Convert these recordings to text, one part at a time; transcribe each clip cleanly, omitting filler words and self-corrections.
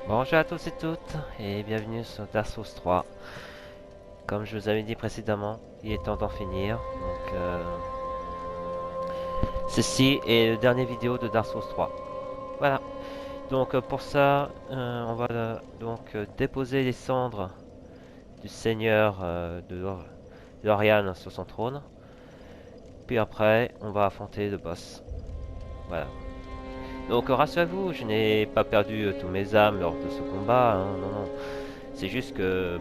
Bonjour à tous et toutes et bienvenue sur Dark Souls 3. Comme je vous avais dit précédemment, il est temps d'en finir. Donc, ceci est le dernier vidéo de Dark Souls 3. Voilà. Donc pour ça, on va déposer les cendres du seigneur de Lorian sur son trône. Puis après, on va affronter le boss. Voilà. Donc rassurez-vous, je n'ai pas perdu tous mes âmes lors de ce combat, hein, non, non. C'est juste que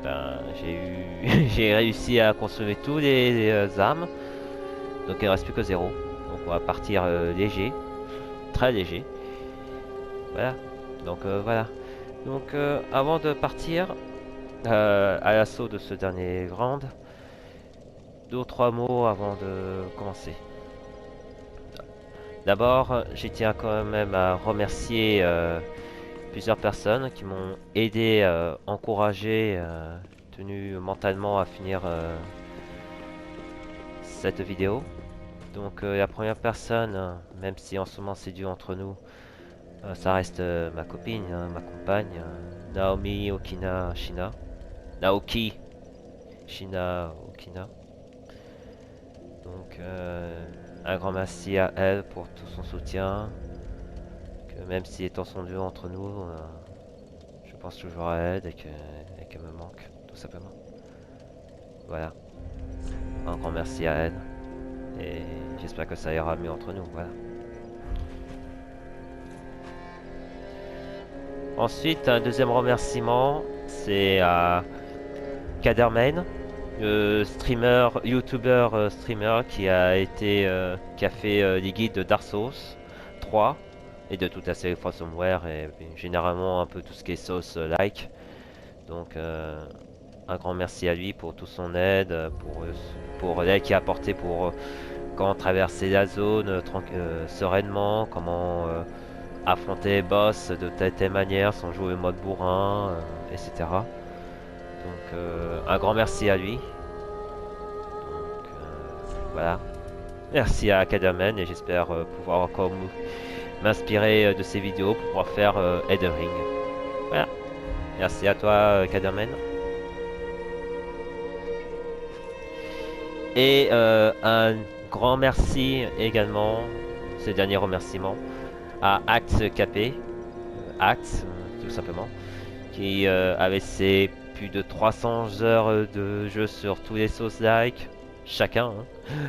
j'ai réussi à consommer tous les âmes. Donc il ne reste plus que 0. Donc on va partir léger, très léger. Voilà. Donc voilà. Donc avant de partir à l'assaut de ce dernier grand, 2 ou 3 mots avant de commencer. D'abord, je tiens quand même à remercier plusieurs personnes qui m'ont aidé, encouragé, tenu mentalement à finir cette vidéo. Donc la première personne, même si en ce moment c'est dur entre nous, ça reste ma copine, hein, ma compagne, Naomi Okina Shina. Naoki Shina Okina. Donc un grand merci à elle pour tout son soutien. Que même si les temps sont durs entre nous, je pense toujours à elle et qu'elle me manque, tout simplement. Voilà. Un grand merci à elle. Et j'espère que ça ira mieux entre nous. Voilà. Ensuite, un deuxième remerciement, c'est à Kadermain, le streamer, youtubeur streamer qui a fait les guides de Dark Souls 3 et de toute la série FromSoftware et généralement un peu tout ce qui est Souls-like. Donc un grand merci à lui pour toute son aide, pour l'aide qu'il a apporté pour comment traverser la zone sereinement, comment affronter les boss de telle manière sans jouer au mode bourrin, etc. Donc un grand merci à lui. Donc voilà. Merci à Acadaman et j'espère pouvoir encore m'inspirer de ces vidéos pour pouvoir faire Elden Ring. Voilà. Merci à toi Acadaman. Et un grand merci également, ce dernier remerciement, à Axe KP, Axe tout simplement, qui avait ses plus de 300 heures de jeu sur tous les Souls-like, chacun, hein,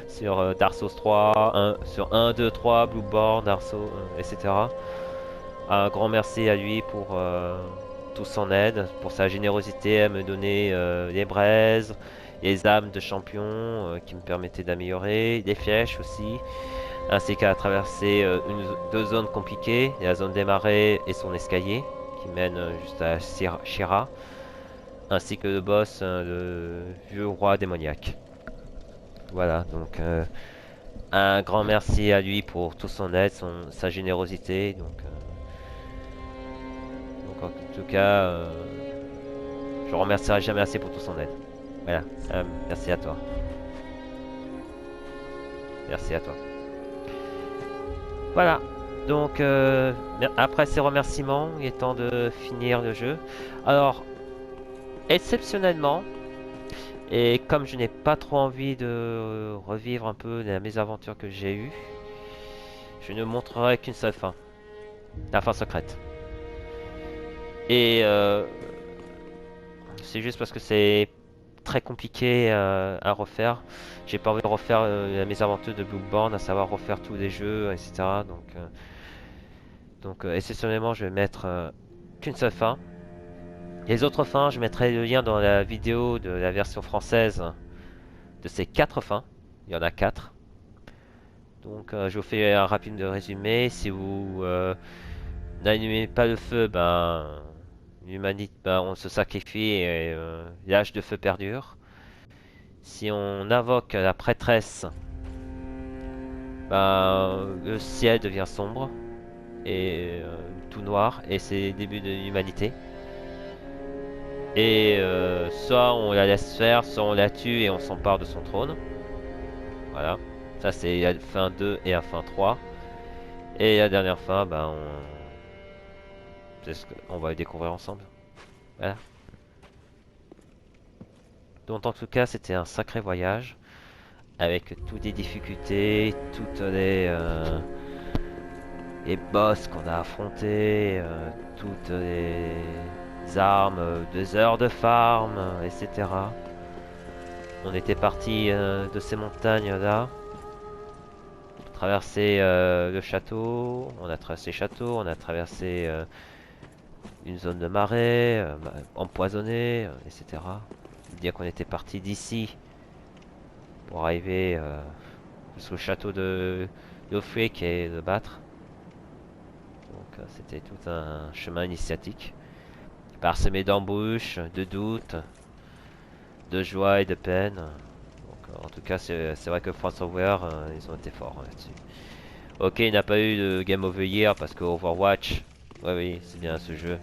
sur Dark Souls 3, sur 1, 2, 3, Bloodborne, Dark Souls, etc. Un grand merci à lui pour toute son aide, pour sa générosité à me donner les braises, les âmes de champion qui me permettaient d'améliorer, des flèches aussi, ainsi qu'à traverser deux zones compliquées, la zone des marais et son escalier qui mène juste à Shira, ainsi que le boss, le vieux roi démoniaque. Voilà, donc un grand merci à lui pour toute son aide, sa générosité. Donc en tout cas, je ne remercierai jamais assez pour toute son aide. Voilà, merci à toi. Merci à toi. Voilà. Donc, après ces remerciements, il est temps de finir le jeu. Alors, exceptionnellement, et comme je n'ai pas trop envie de revivre un peu les mésaventures que j'ai eues, je ne montrerai qu'une seule fin. La fin secrète. Et c'est juste parce que c'est très compliqué à refaire. J'ai pas envie de refaire la mésaventures de Bloodborne, à savoir refaire tous les jeux, etc. Donc exceptionnellement, je vais mettre qu'une seule fin. Les autres fins, je mettrai le lien dans la vidéo de la version française de ces 4 fins. Il y en a 4. Donc je vous fais un rapide résumé. Si vous n'allumez pas le feu, ben l'humanité, ben, on se sacrifie et l'âge de feu perdure. Si on invoque la prêtresse, ben, le ciel devient sombre et tout noir et c'est le début de l'humanité. Et soit on la laisse faire, soit on la tue et on s'empare de son trône. Voilà. Ça c'est la fin 2 et la fin 3. Et la dernière fin, ben c'est ce qu'on va le découvrir ensemble. Voilà. Donc en tout cas c'était un sacré voyage. Avec toutes les difficultés, toutes les boss qu'on a affrontés, toutes les armes, 2 heures de farm, etc. On était parti de ces montagnes là, traversé le château, on a traversé le château, on a traversé une zone de marais, empoisonnée, etc. Dire qu'on était parti d'ici pour arriver jusqu'au château de Lofric et le battre. Donc c'était tout un chemin initiatique, parsemé d'embûches, de doutes, de joie et de peine. Donc, en tout cas, c'est vrai que From Software, ils ont été forts là-dessus. Ok, il n'a pas eu de Game of the Year parce que Overwatch, ouais, oui, c'est bien ce jeu,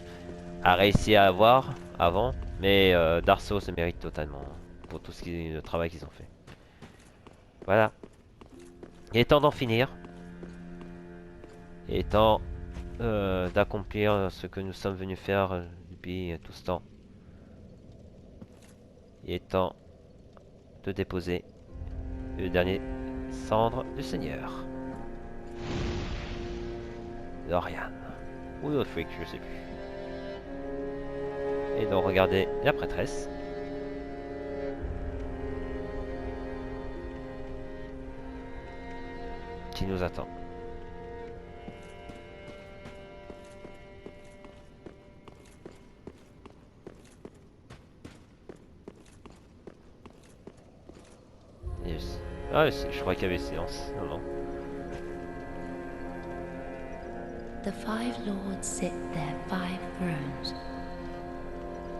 a réussi à avoir avant, mais Dark Souls se mérite totalement pour tout le travail qu'ils ont fait. Voilà. Il est temps d'en finir. Il est temps d'accomplir ce que nous sommes venus faire depuis tout ce temps. Il est temps de déposer le dernier cendre du Seigneur. Lauriane. Ou l'autre freak, je sais plus. Et donc regardez la prêtresse. Qui nous attend. Yes. Ah, je crois qu'il y avait silence. Non, non. The 5 lords sit their 5 thrones,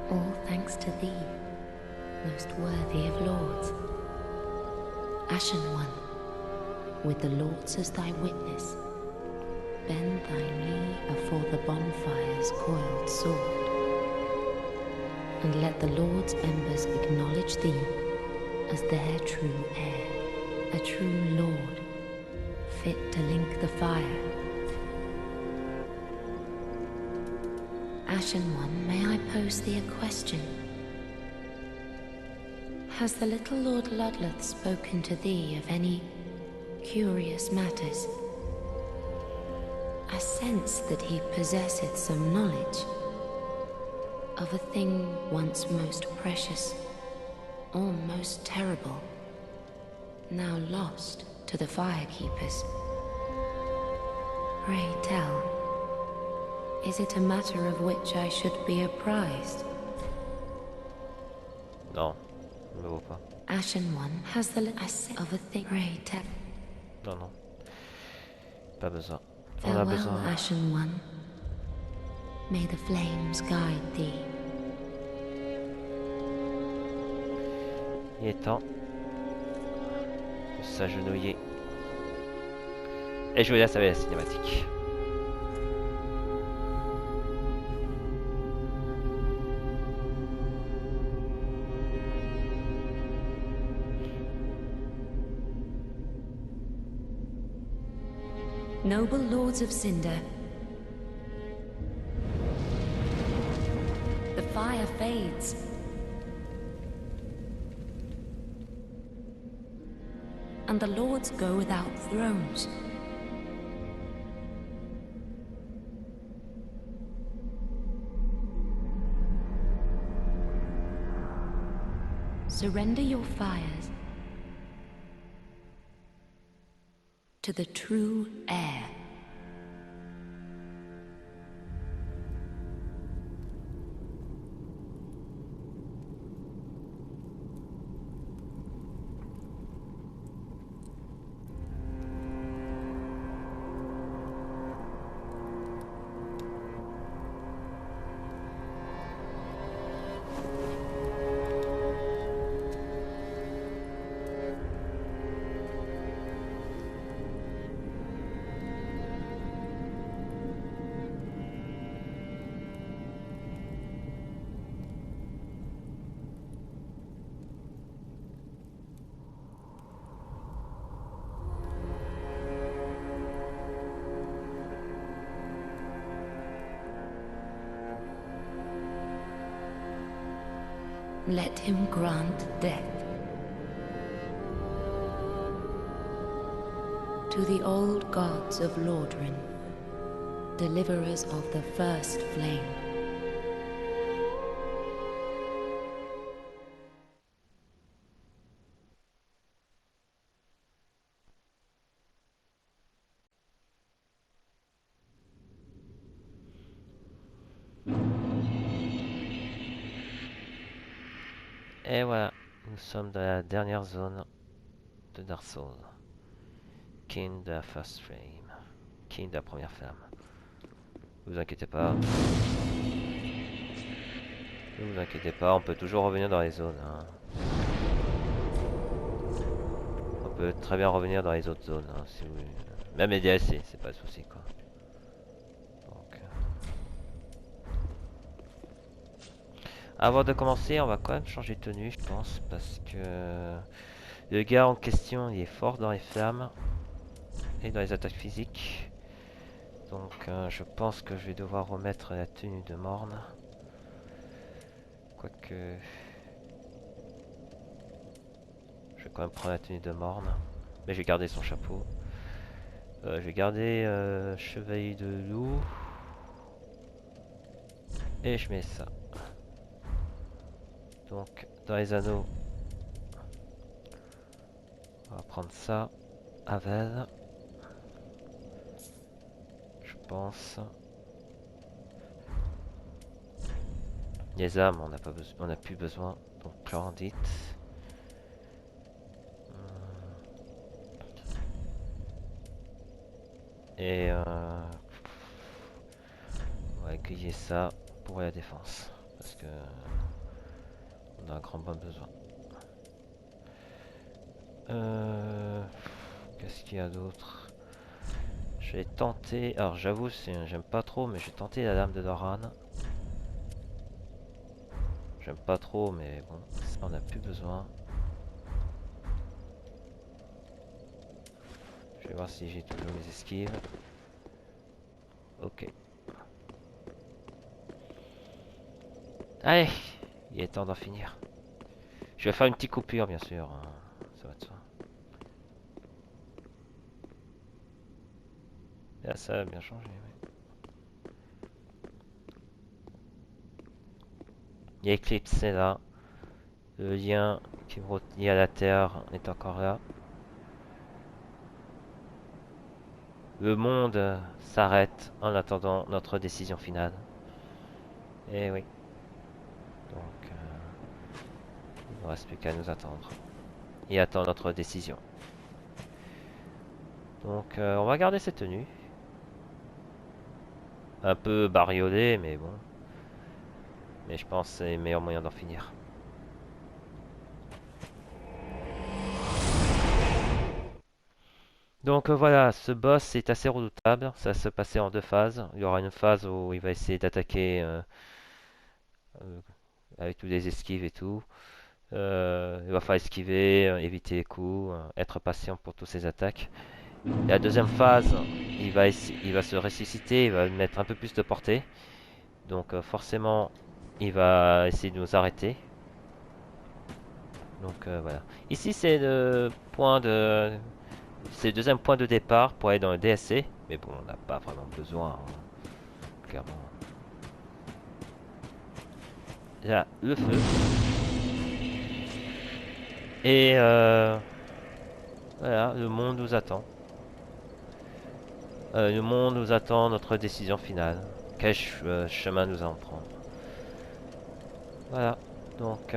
all thanks to thee, most worthy of lords. Ashen One, with the lords as thy witness, bend thy knee afore the bonfire's coiled sword, and let the lords' embers acknowledge thee as their true heir, a true lord, fit to link the fire. Ashen One, may I pose thee a question? Has the little Lord Ludleth spoken to thee of any curious matters? I sense that he possesseth some knowledge of a thing once most precious, or most terrible, now lost to the firekeepers. Pray tell, is it a matter of which I should be apprised? Non, je ne le vois pas. Ashen One, has the I say of a thing. Pray tell. Non, non. Pas besoin. On a Farewell, besoin. Ashen One. May the flames guide thee. Il est temps de s'agenouiller. Et je vous laisse avec la cinématique. Noble lords of Cinder, the fire fades. And the lords go without thrones. Surrender your fires to the true heir. Let him grant death to the old gods of Lordran, deliverers of the first flame. Et voilà, nous sommes dans la dernière zone de Dark Souls. King de la First Flame. King de la première flamme. Ne vous inquiétez pas. Ne vous inquiétez pas, on peut toujours revenir dans les zones. Hein. On peut très bien revenir dans les autres zones. Hein, si vous... Même les DLC, c'est pas le souci quoi. Donc, avant de commencer, on va quand même changer de tenue, je pense, parce que le gars en question, il est fort dans les flammes et dans les attaques physiques. Donc, je pense que je vais devoir remettre la tenue de Morne. Quoique, je vais quand même prendre la tenue de Morne, mais j'ai gardé son chapeau. Je vais garder Chevalier de Loup et je mets ça. Donc, dans les anneaux, on va prendre ça. Avel, je pense. Les âmes, on n'a pas besoin, on n'a plus besoin. Donc, Chlorandite. Et on va accueillir ça pour la défense parce que on a un grand bon besoin. Qu'est-ce qu'il y a d'autre? Je vais tenter. Alors j'avoue, j'aime pas trop, mais je vais tenter la lame de Doran. J'aime pas trop, mais bon, ça on n'a plus besoin. Je vais voir si j'ai toujours mes esquives. Ok. Allez, il est temps d'en finir. Je vais faire une petite coupure, bien sûr. Hein. Ça va de soi. Là, ça a bien changé. Oui. Il y a Eclipse, c'est là. Le lien qui me relie à la Terre est encore là. Le monde s'arrête en attendant notre décision finale. Et oui. Donc, il ne reste plus qu'à nous attendre. Et attendre notre décision. Donc, on va garder cette tenue. Un peu bariolée, mais bon. Mais je pense que c'est le meilleur moyen d'en finir. Donc voilà, ce boss est assez redoutable. Ça va se passer en deux phases. Il y aura une phase où il va essayer d'attaquer avec tous les esquives et tout. Il va falloir esquiver, éviter les coups, être patient pour toutes ses attaques. La deuxième phase, il va se ressusciter, il va mettre un peu plus de portée. Donc forcément, il va essayer de nous arrêter. Donc voilà. Ici c'est le point de, c'est le deuxième point de départ pour aller dans le DSC. Mais bon, on n'a pas vraiment besoin, hein, clairement. Là, le feu. Et voilà, le monde nous attend. Le monde nous attend, notre décision finale. Quel chemin nous allons prendre. Voilà. Donc,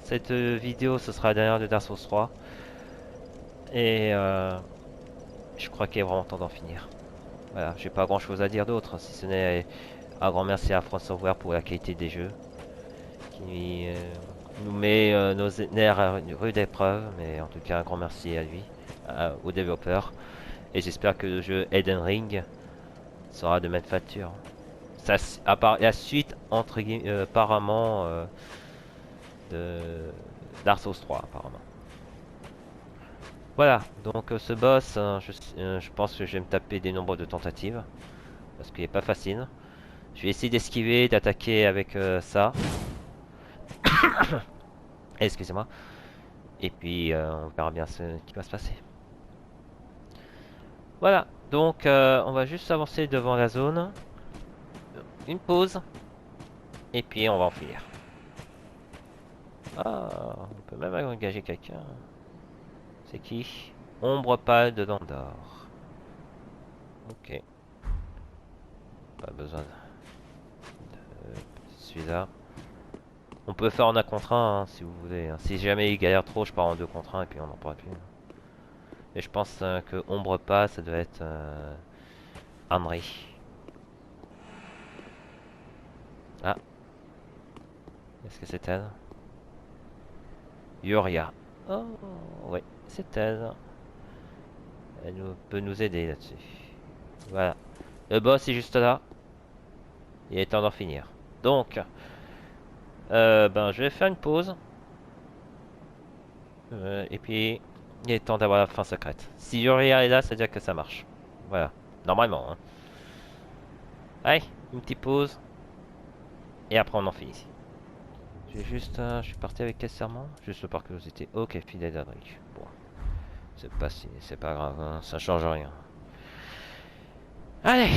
cette vidéo, ce sera la dernière de Dark Souls 3. Et je crois qu'il est vraiment temps d'en finir. Voilà, j'ai pas grand chose à dire d'autre, si ce n'est un grand merci à France Software pour la qualité des jeux. Qui nous met nos nerfs à une rude épreuve. Mais en tout cas, un grand merci à lui, aux développeurs. Et j'espère que le jeu Elden Ring sera de même facture. Ça, à part la suite entre apparemment de Dark Souls 3 apparemment. Voilà, donc ce boss, je pense que je vais me taper des nombres de tentatives parce qu'il est pas facile. Je vais essayer d'esquiver, d'attaquer avec ça. Excusez-moi. Et puis on verra bien ce qui va se passer. Voilà, donc on va juste avancer devant la zone. Une pause. Et puis on va en finir. Ah, on peut même engager quelqu'un. C'est qui? Ombre pâle de Dandor. Ok. Pas besoin de celui-là. On peut faire en 1 contre 1 hein, si vous voulez. Si jamais il galère trop, je pars en 2 contre 1 et puis on n'en pourra plus. Et je pense que Ombre pâle, ça doit être Henry. Ah. Est-ce que c'est elle? Yuria. Oh, ouais, c'est elle. Elle peut nous aider là-dessus. Voilà. Le boss est juste là. Il est temps d'en finir. Donc, ben, je vais faire une pause. Et puis, il est temps d'avoir la fin secrète. Si Yuria est là, ça veut dire que ça marche. Voilà. Normalement. Hein. Allez, une petite pause. Et après, on en finit. J'ai juste, je suis parti avec quel serment? Juste par curiosité. Ok, fidèle d'Adric. Bon, c'est pas grave, hein, ça change rien. Allez.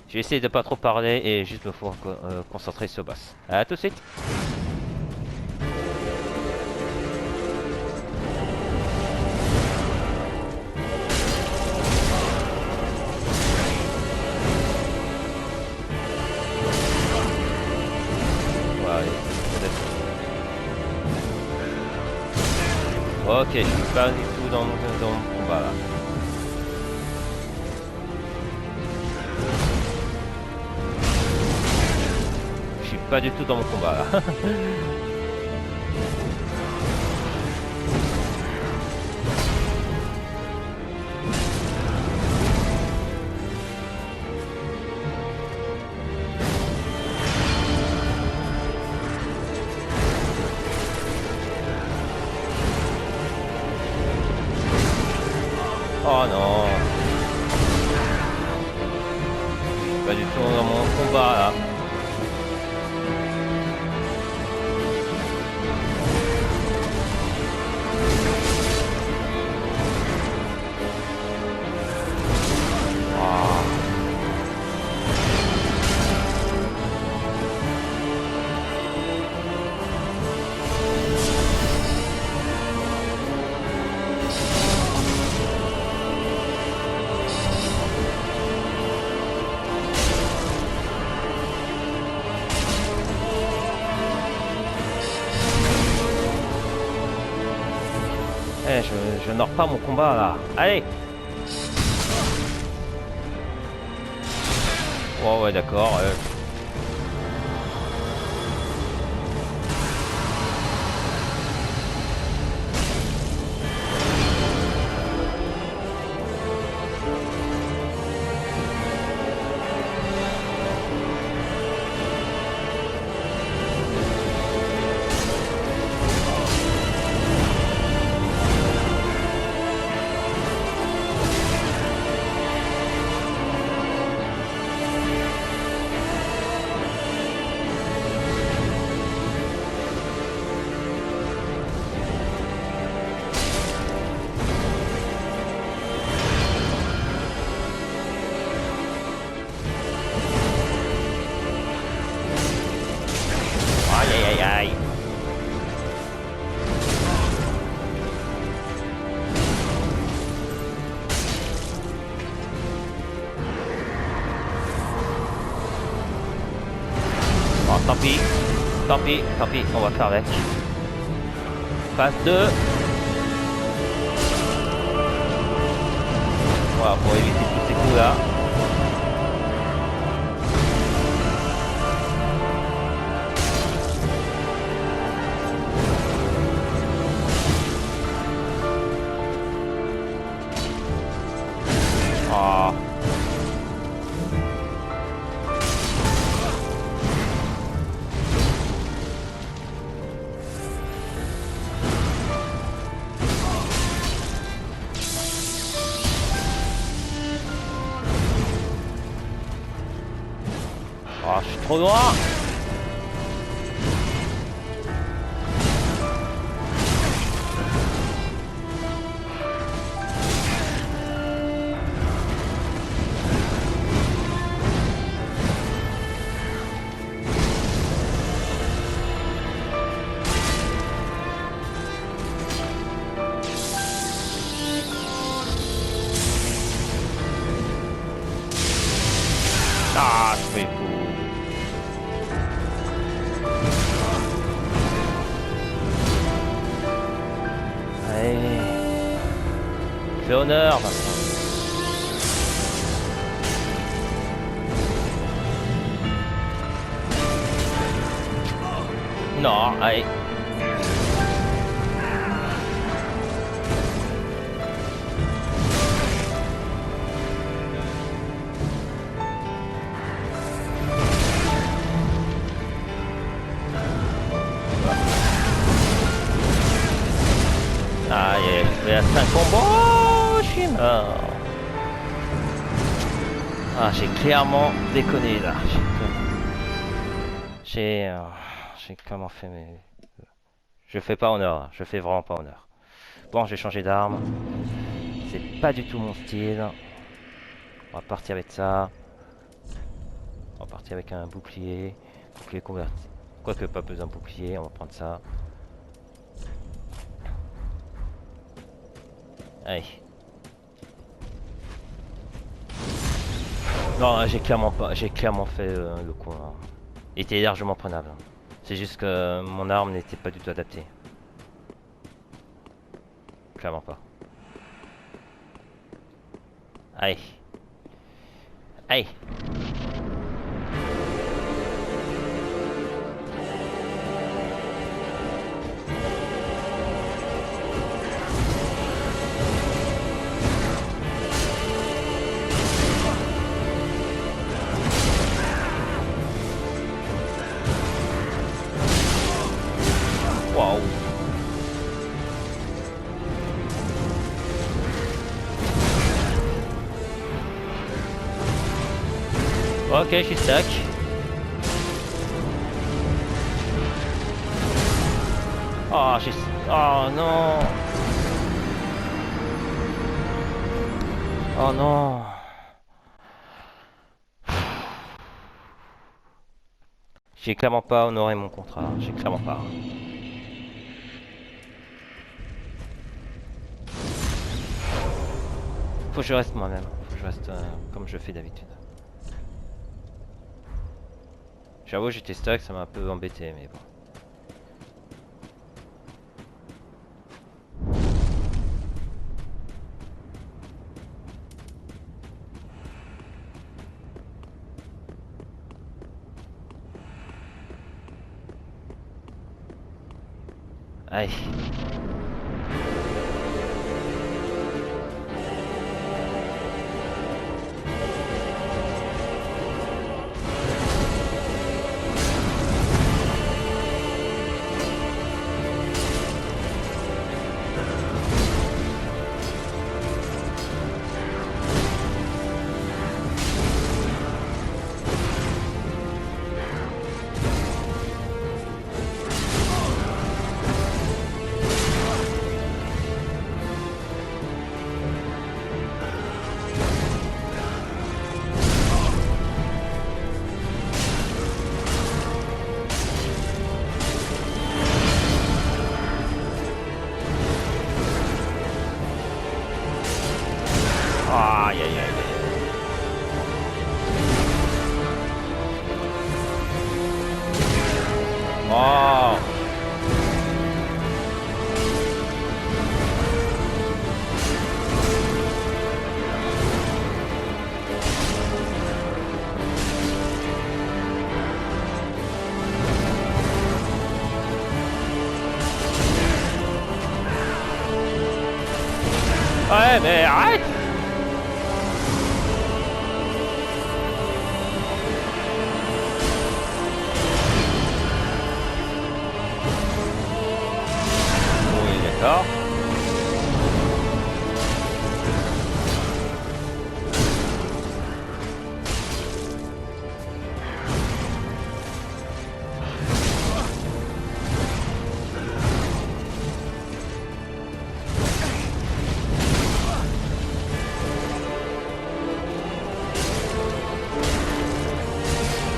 Je vais essayer de pas trop parler et juste me concentrer sur le boss. À tout de suite. Ok, je suis pas du tout dans mon combat là. Je suis pas du tout dans mon combat là. Oh non. Je suis pas du tout dans mon combat là. Eh, je n'honore pas mon combat là. Allez. Oh ouais d'accord. Tant pis. Tant pis, tant pis, on va faire avec. Phase 2. Voilà, pour éviter tous ces coups là. Oh. Oh, je suis trop loin. Ah, je fais fou. Allez. Fais honneur maintenant. Non, allez. Ah, il y a 5 combos. Oh, je suis mort. Ah, j'ai clairement déconné là. J'ai comment fait mais je fais pas honneur, là. Je fais vraiment pas honneur. Bon, j'ai changé d'arme. C'est pas du tout mon style. On va partir avec ça. On va partir avec un bouclier. Bouclier converti. Quoique pas besoin de bouclier, on va prendre ça. Allez. Non, j'ai clairement fait le coup. Hein. Il était largement prenable. C'est juste que mon arme n'était pas du tout adaptée. Clairement pas. Allez. Allez. Waouh. Ok, je suis stuck. Oh, oh non. Oh non. J'ai clairement pas honoré mon contrat. J'ai clairement pas. Faut que je reste moi-même. Faut que je reste comme je fais d'habitude. J'avoue, j'étais stuck, ça m'a un peu embêté, mais bon. Allez. Ouais, mais arrête! Oui, d'accord.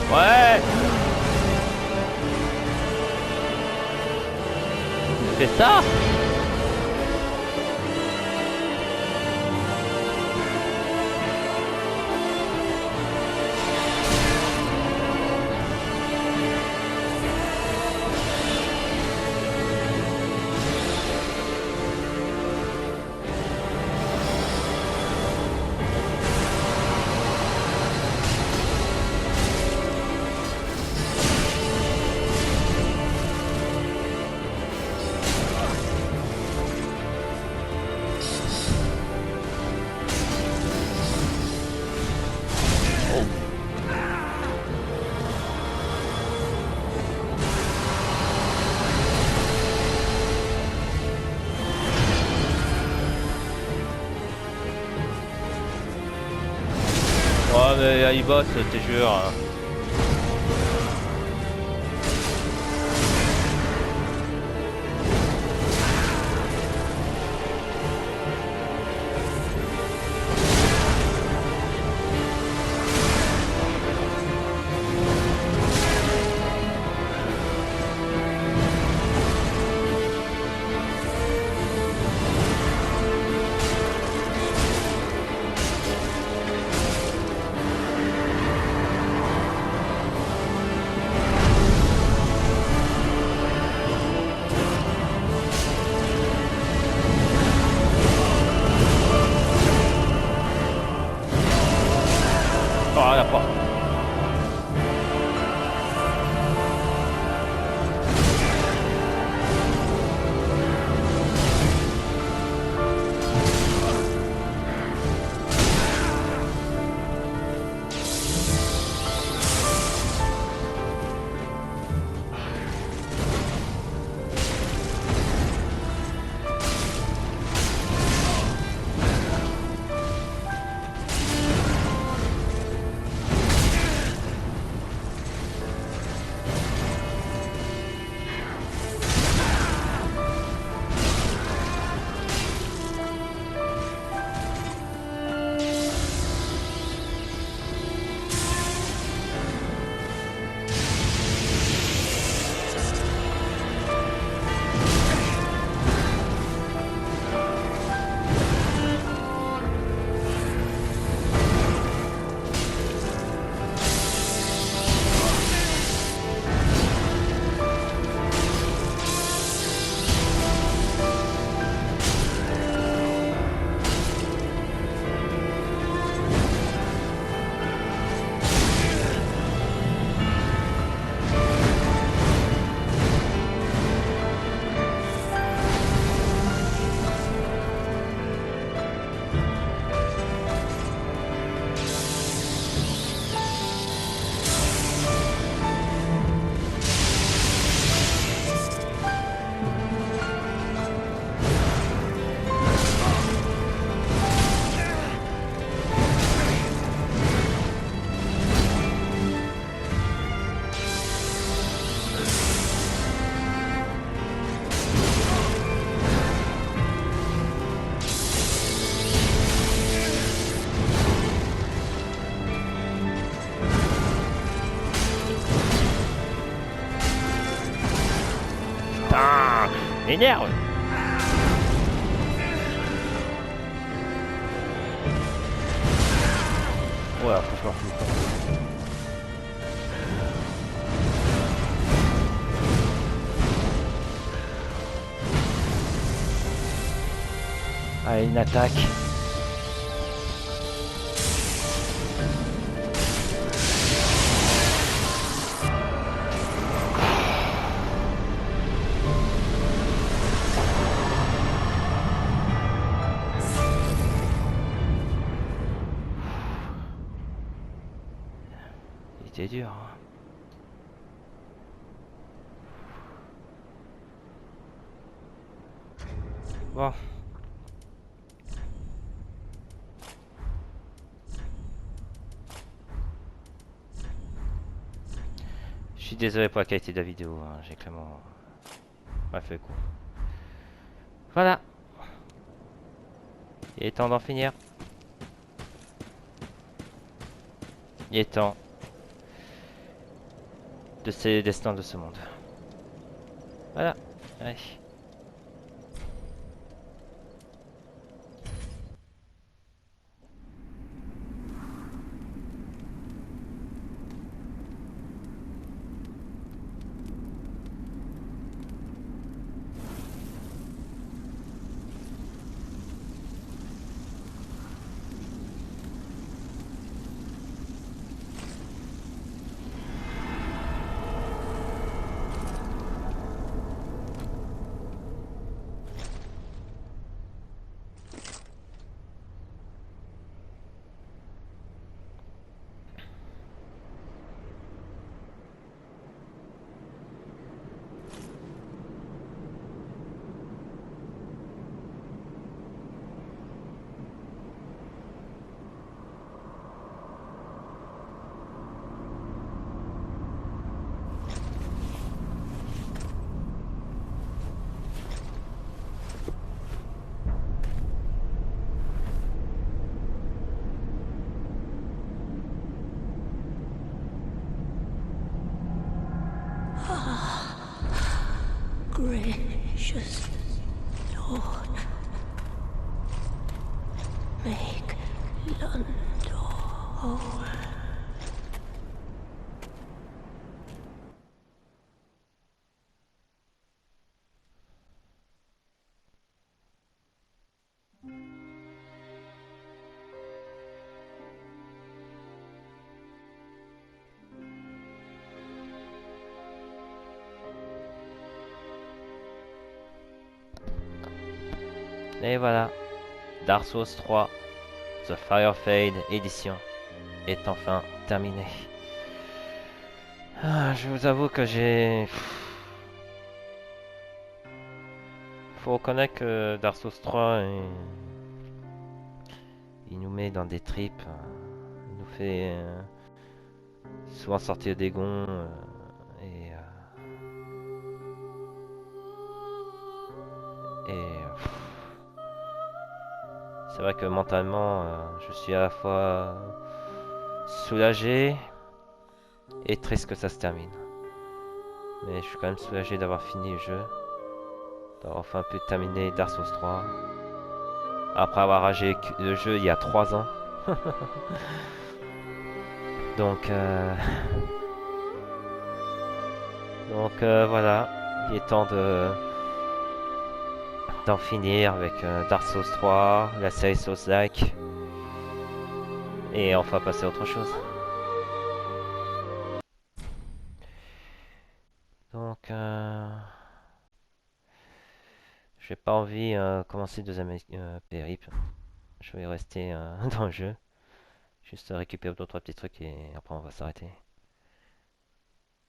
Ouais! C'est ça? Ouais, mais il bosse, je te jure. Oh, la porte. Putain, m'énerve. Ouais, faut que je me refuse pas. Allez, une attaque. été dur. Hein. Bon. Je suis désolé pour la qualité de la vidéo, hein. J'ai clairement pas fait le coup. Voilà. Il est temps d'en finir. Il est temps de ces destins de ce monde. Voilà. Allez. Gracious Lord, make Londor whole. Et voilà. Dark Souls 3, The Fire Fade édition est enfin terminée. Ah, je vous avoue que j'ai... Faut reconnaître que Dark Souls 3, il nous met dans des tripes. Il nous fait souvent sortir des gonds. Et... C'est vrai que mentalement, je suis à la fois soulagé et triste que ça se termine. Mais je suis quand même soulagé d'avoir fini le jeu, d'avoir enfin pu terminer Dark Souls 3. Après avoir ragé le jeu il y a 3 ans. Donc, voilà, il est temps d'en finir avec Dark Souls 3, la série Souls-like, et enfin passer à autre chose. Donc, j'ai pas envie de commencer le deuxième périple. Je vais rester dans le jeu, juste récupérer 2-3 petits trucs et après on va s'arrêter.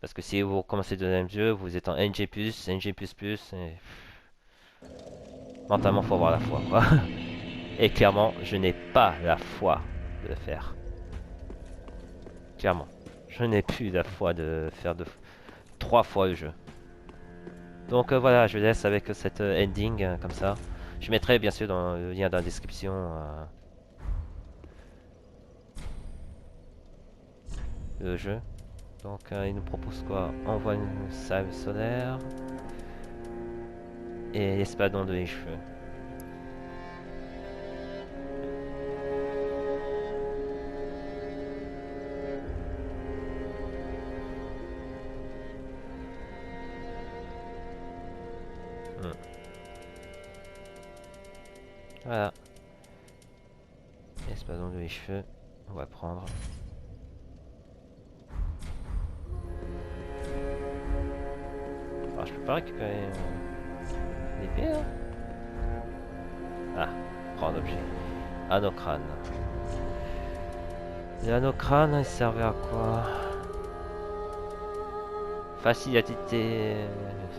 Parce que si vous recommencez le deuxième jeu, vous êtes en NG+, NG++, et... mentalement faut avoir la foi, quoi. Et clairement, je n'ai pas la foi de le faire. Clairement. Je n'ai plus la foi de faire 3 fois le jeu. Donc voilà, je laisse avec cette ending comme ça. Je mettrai bien sûr dans le lien dans la description le jeu. Donc il nous propose quoi? Envoie une salve solaire. Et l'espadon de les cheveux. Voilà. L'espadon de les cheveux. On va prendre. Alors je peux pas récupérer l'épée hein. Ah, prendre objet. Anneau crâne. L'anneau crâne il servait à quoi? Facile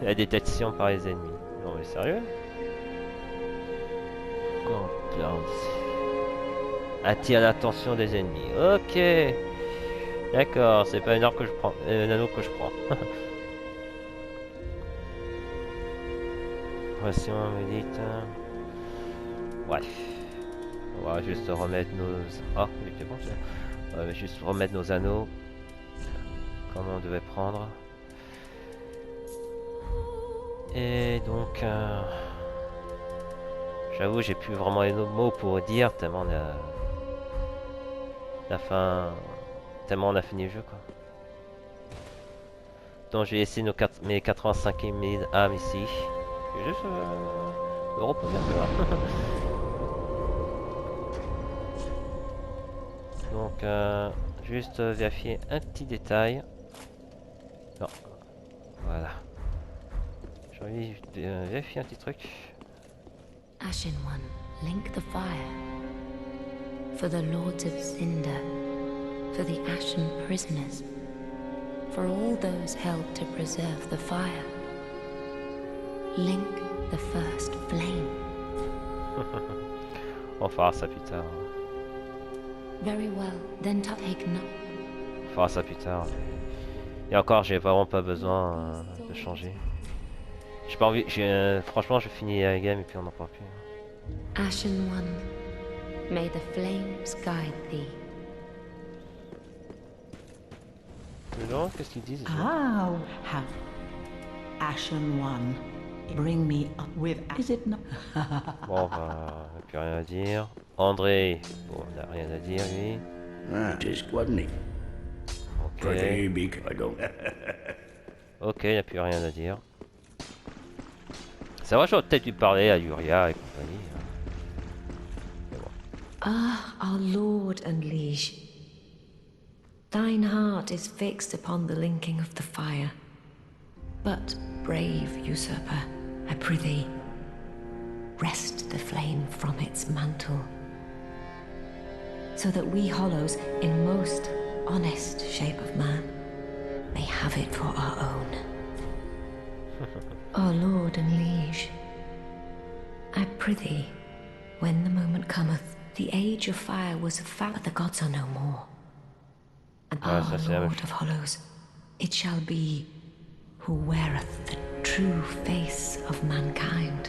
la détection par les ennemis. Non mais sérieux? Attire l'attention des ennemis. Ok. D'accord, c'est pas une arme que je prends, un anneau que je prends. Pression médite. Bref. On va juste remettre nos... Ah, il était bon ça. On va juste remettre nos anneaux. Comme on devait prendre. Et donc... J'avoue, j'ai plus vraiment les mots pour dire tellement la fin... Tellement on a fini le jeu quoi. Donc je vais essayer mes 85 000 âmes ici. Je vais juste me reposer un peu là. Donc juste vérifier un petit détail. Non. Voilà. J'ai envie de vérifier un petit truc. Ashen One, link the fire. For the Lords of Cinder. For the Ashen prisoners. For all those held to preserve the fire. Link the first flame. On fera ça plus tard. Very well, then take note. On fera ça plus tard. Et encore, j'ai vraiment pas besoin de changer. J'ai pas envie. Franchement, je finis la game et puis on n'en parle plus. Ashen One, may the flames guide thee. Non, qu'est-ce qu'ils disent? Ah, have Ashen One, bring me up with. Is it not? Bon, bah, on n'a plus rien à dire. André, bon, on n'a rien à dire lui. Ah, just wasn't he? Ok. Pretty big, I don't. Ok, il n'y a plus rien à dire. C'est vrai, j'aurais peut-être dû parler à Yuria et compagnie. Mais bon. Ah, our lord and liege. Thine heart is fixed upon the linking of the fire. But, brave usurper, I prithee, wrest the flame from its mantle, so that we hollows, in most honest shape of man, may have it for our own. Our lord and liege, I prithee, when the moment cometh, the age of fire was a fact, but the gods are no more. And Ah, our ça, c'est la même Lord of Hollows, it shall be who weareth the true face of mankind.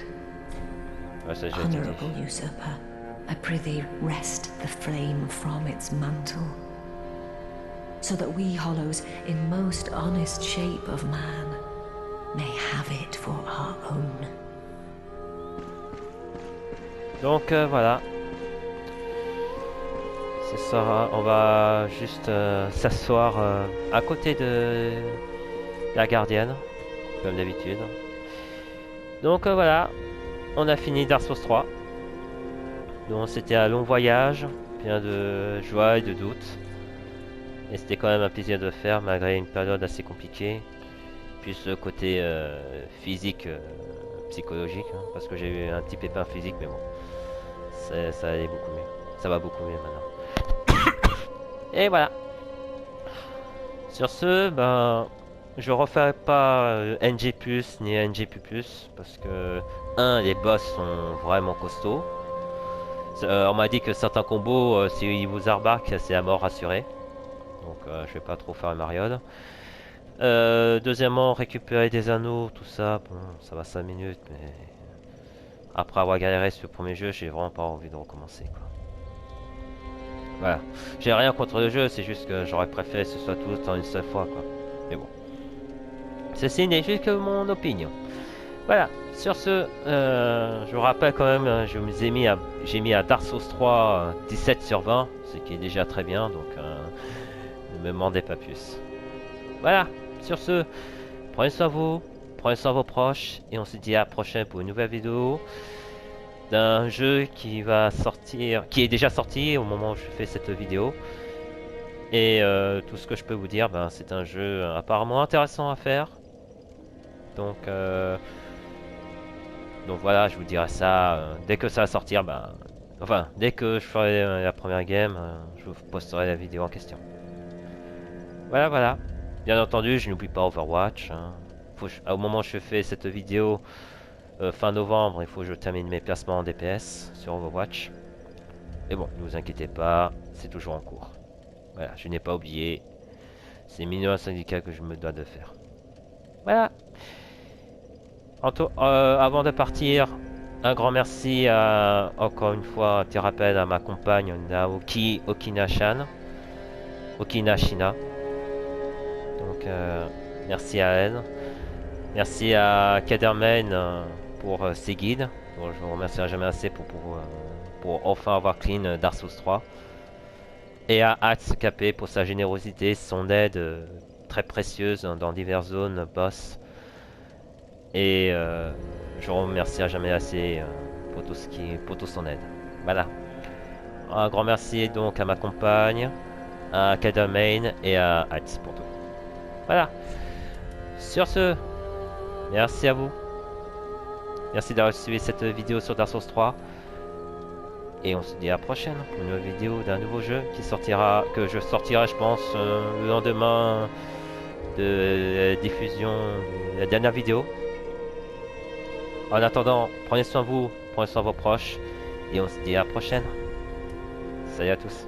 Ouais, ça, j'ai été dit. Honorable usurper, I prithee wrest the flame from its mantle, so that we Hollows, in most honest shape of man, may have it for our own. Donc voilà. C'est ça, on va juste s'asseoir à côté de la gardienne, comme d'habitude. Donc voilà, on a fini Dark Souls 3. Donc c'était un long voyage, plein de joie et de doute. Et c'était quand même un plaisir de faire malgré une période assez compliquée. Plus le côté physique, psychologique, hein, parce que j'ai eu un petit pépin physique, mais bon, ça allait beaucoup mieux. Ça va beaucoup mieux maintenant. Et voilà. Sur ce, ben, je referai pas NG+ ni NG++, parce que les boss sont vraiment costauds. On m'a dit que certains combos, s'ils vous arbarquent, c'est à mort assurée. Donc je vais pas trop faire une mariode. Deuxièmement, récupérer des anneaux, tout ça, bon, ça va 5 minutes, mais après avoir galéré sur le premier jeu, j'ai vraiment pas envie de recommencer, quoi. Voilà, j'ai rien contre le jeu, c'est juste que j'aurais préféré que ce soit tout en une seule fois, quoi. Mais bon, ceci n'est juste que mon opinion. Voilà, sur ce, je vous rappelle quand même, j'ai mis à Dark Souls 3 17 sur 20, ce qui est déjà très bien, donc ne me demandez pas plus. Voilà, sur ce, prenez soin de vous, prenez soin de vos proches, et on se dit à la prochaine pour une nouvelle vidéo d'un jeu qui va sortir, qui est déjà sorti au moment où je fais cette vidéo. Et tout ce que je peux vous dire, ben, c'est un jeu apparemment intéressant à faire. Donc voilà, je vous dirai ça dès que ça va sortir. Ben, enfin, dès que je ferai la première game, je vous posterai la vidéo en question. Voilà, voilà. Bien entendu, je n'oublie pas Overwatch. Hein. Au moment où je fais cette vidéo, fin novembre, il faut que je termine mes placements en DPS sur Overwatch. Mais bon, ne vous inquiétez pas, c'est toujours en cours. Voilà, je n'ai pas oublié. C'est minimum syndicat que je me dois de faire. Voilà. Avant de partir, un grand merci à, encore une fois, un petit rappel à ma compagne Naoki Okina-chan. Okina-shina. Donc, merci à elle. Merci à Kaderman pour ses guides. Bon, je vous remercierai jamais assez pour enfin avoir clean Dark Souls 3. Et à Axe KP pour sa générosité, son aide très précieuse dans diverses zones, boss. Et je vous remercierai jamais assez pour tout son aide. Voilà. Un grand merci donc à ma compagne, à Kaderman et à Axe pour tout. Voilà. Sur ce, merci à vous. Merci d'avoir suivi cette vidéo sur Dark Souls 3. Et on se dit à la prochaine pour une nouvelle vidéo d'un nouveau jeu qui sortira, que je sortirai je pense le lendemain de la diffusion de la dernière vidéo. En attendant, prenez soin de vous, prenez soin de vos proches et on se dit à la prochaine. Salut à tous.